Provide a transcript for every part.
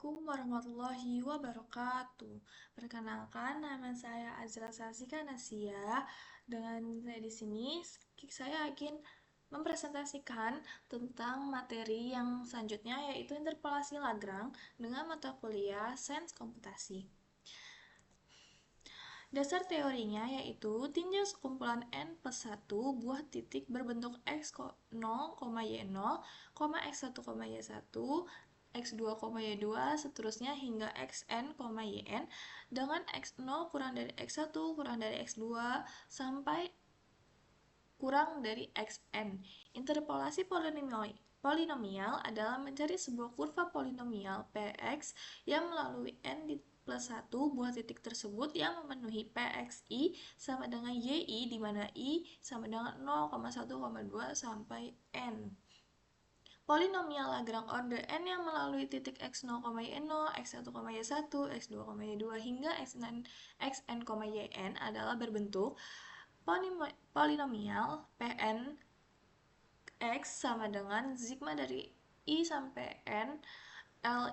Assalamualaikum warahmatullahi wabarakatuh. Perkenalkan, nama saya Azra Sasika Nasia. Dengan saya di sini, saya ingin mempresentasikan tentang materi yang selanjutnya, yaitu interpolasi Lagrange dengan mata kuliah Sains Komputasi. Dasar teorinya yaitu tinjau sekumpulan n plus 1 buah titik berbentuk x0, y0, x1, y1, x2, y2, seterusnya hingga xn, yn dengan x0 kurang dari x1 kurang dari x2 sampai kurang dari xn. Interpolasi polinomial adalah mencari sebuah kurva polinomial px yang melalui n plus 1 buah titik tersebut yang memenuhi pxi sama dengan yi, di mana i sama dengan 0,1,2 sampai n. Polinomial Lagrange order n yang melalui titik x0, y0, x1, y1, x2, y2 hingga xn, yn adalah berbentuk polinomial Pn x sama dengan sigma dari i sampai n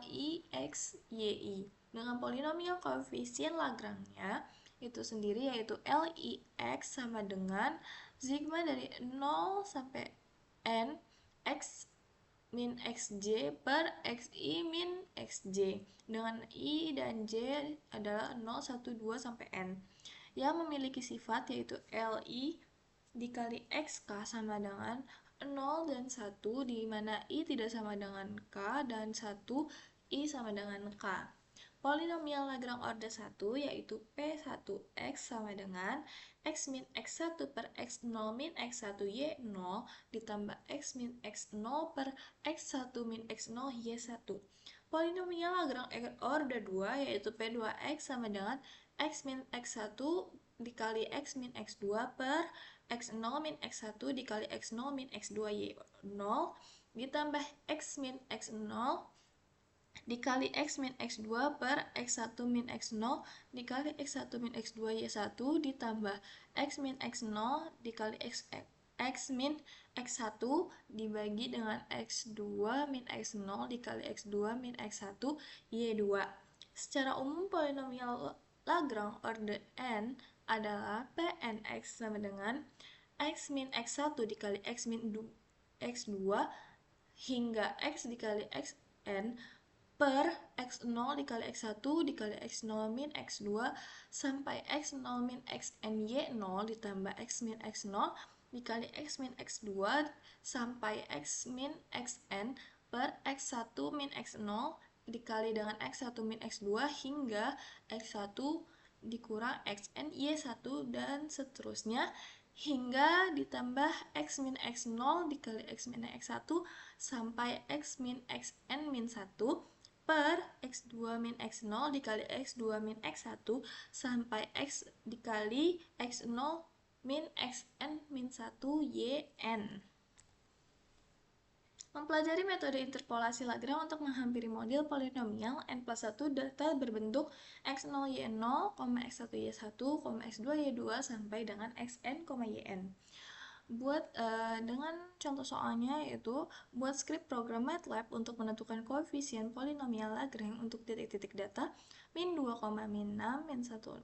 li x yi dengan polinomial koefisien Lagrange-nya itu sendiri yaitu li x sama dengan sigma dari 0 sampai n x min xj per xi min xj dengan i dan j adalah 0, 1, 2 sampai n yang memiliki sifat yaitu li dikali xk sama dengan 0 dan 1, di mana i tidak sama dengan k dan 1 i sama dengan k. Polinomial Lagrange order 1 yaitu P1x sama dengan x min x1 per x0 min x1 y0 ditambah x min x0 per x1 min x0 y1. Polinomial Lagrange order 2 yaitu P2x sama dengan x min x1 dikali x min x2 per x0 min x1 dikali x0 min x2 y0 ditambah x min x0 dikali x min x2 per x1 min x0 dikali x1 min x2 y1 ditambah x min x0 dikali x min x1 dibagi dengan x2 min x0 dikali x2 min x1 y2. Secara umum polinomial Lagrange order n adalah Pnx sama dengan x min x1 dikali x min x2 hingga x dikali xn per x0 dikali x1 dikali x0 min x2 sampai x0 min xn y0 ditambah x min x0 dikali x min x2 sampai x min xn per x1 min x0 dikali dengan x1 min x2 hingga x1 dikurang xn y1 dan seterusnya hingga ditambah x min x0 dikali x min x1 sampai x min xn min 1 per x2 min x0 dikali x2 min x1 sampai x dikali x0 min xn min 1 yn. Mempelajari metode interpolasi Lagrange untuk menghampiri model polinomial n plus 1 data berbentuk x0 y0, x1 y1, x2 y2 sampai dengan xn, yn. Dengan contoh soalnya yaitu buat skrip program MATLAB untuk menentukan koefisien polinomial Lagrange untuk titik-titik data min 2, min 6, min 1,0, 1,0,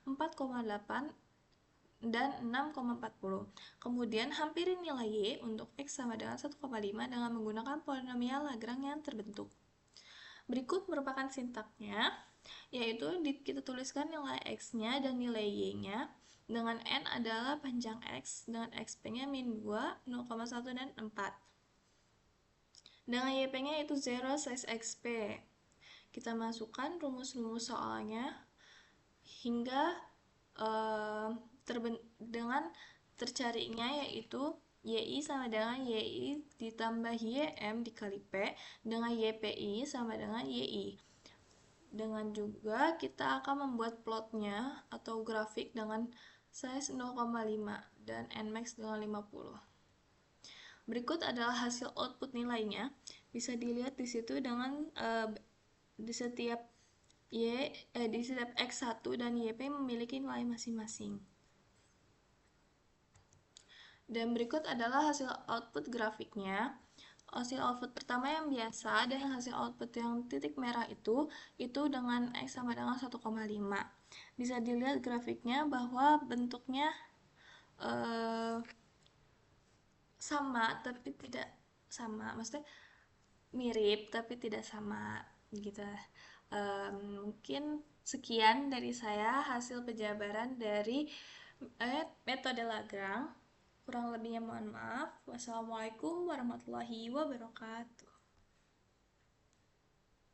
4,8 dan 6,40. Kemudian hampiri nilai y untuk x sama dengan 1,5 dengan menggunakan polinomial Lagrange yang terbentuk. Berikut merupakan sintaknya, yaitu kita tuliskan nilai x-nya dan nilai y-nya dengan n adalah panjang x dengan xp-nya min 2, 0,1 dan 4. Dengan yp-nya yaitu 0 size xp. Kita masukkan rumus-rumus soalnya hingga dengan tercarinya yaitu yi sama dengan yi ditambah ym dikali p dengan ypi sama dengan yi. Dengan juga kita akan membuat plotnya atau grafik dengan size 0,5 dan nmax dengan 50. Berikut adalah hasil output nilainya. Bisa dilihat di situ dengan di setiap x1 dan yp memiliki nilai masing-masing. Dan berikut adalah hasil output grafiknya. Hasil output pertama yang biasa dan hasil output yang titik merah itu dengan X sama dengan 1,5. Bisa dilihat grafiknya bahwa bentuknya eh, sama tapi tidak sama, maksudnya mirip tapi tidak sama gitu. Mungkin sekian dari saya hasil penjabaran dari metode Lagrange. Kurang lebihnya mohon maaf. Wassalamualaikum warahmatullahi wabarakatuh.